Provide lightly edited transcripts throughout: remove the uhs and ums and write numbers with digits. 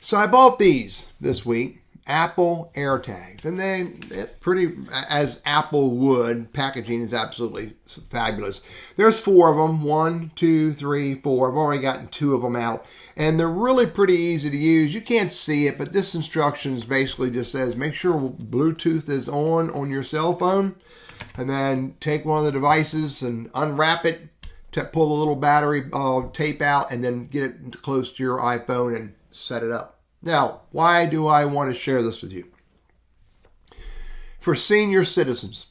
So I bought these this week, Apple AirTags, and they're pretty, as Apple would. Packaging is absolutely fabulous. There's 4 of them, 1, 2, 3, 4. I've already gotten 2 of them out, and they're really pretty easy to use. You can't see it, but this instructions basically just says make sure Bluetooth is on your cell phone, and then take one of the devices and unwrap it, pull the little battery tape out, and then get it close to your iPhone and set it up. Now, why do I want to share this with you? For senior citizens,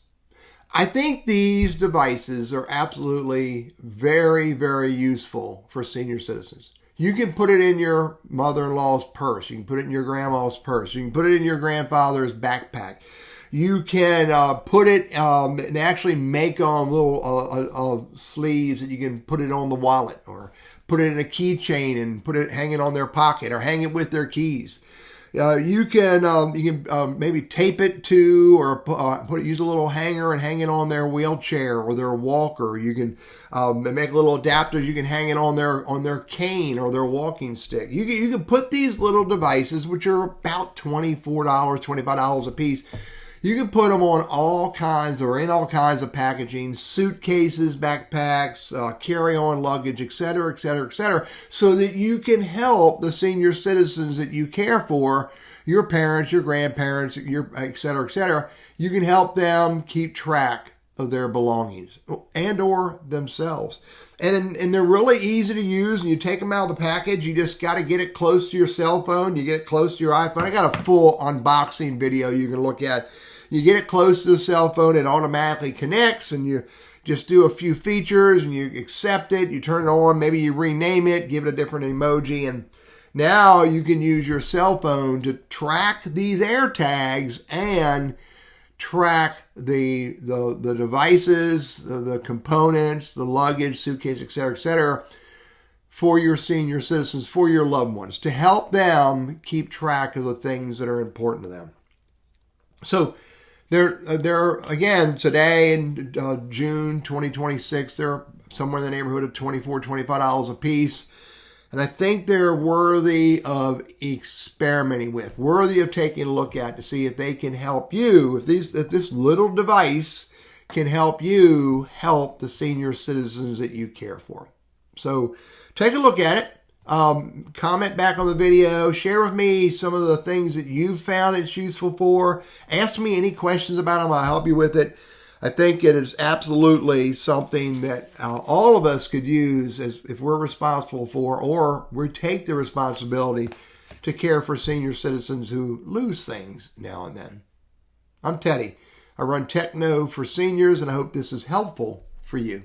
I think these devices are absolutely very, very useful for senior citizens. You can put it in your mother-in-law's purse. You can put it in your grandma's purse. You can put it in your grandfather's backpack. You can put it, they actually make little sleeves that you can put it on the wallet, or put it in a keychain and put it hanging on their pocket, or hang it with their keys. You can maybe tape it to, or use a little hanger and hang it on their wheelchair or their walker. You can make little adapters. You can hang it on their cane or their walking stick. You can put these little devices, which are about $24, $25 a piece. You can put them on all kinds of packaging, suitcases, backpacks, carry-on luggage, etc., etc., etc., so that you can help the senior citizens that you care for, your parents, your grandparents, etc., etc. You can help them keep track of their belongings and or themselves. And they're really easy to use, and you take them out of the package. You just got to get it close to your cell phone. You get it close to your iPhone. I got a full unboxing video you can look at. You get it close to the cell phone, it automatically connects, and you just do a few features, and you accept it, you turn it on, maybe you rename it, give it a different emoji, and now you can use your cell phone to track these AirTags and track the devices, the components, the luggage, suitcase, etc., for your senior citizens, for your loved ones, to help them keep track of the things that are important to them. So they're again, today in June 2026, they're somewhere in the neighborhood of $24, $25 a piece. And I think they're worthy of experimenting with, worthy of taking a look at to see if they can help you, if this little device can help you help the senior citizens that you care for. So take a look at it. Comment back on the video, share with me some of the things that you've found it's useful for. Ask me any questions about them, I'll help you with it. I think it is absolutely something that all of us could use if we're responsible for, or we take the responsibility to care for senior citizens who lose things now and then. I'm Teddy. I run Techno for Seniors, and I hope this is helpful for you.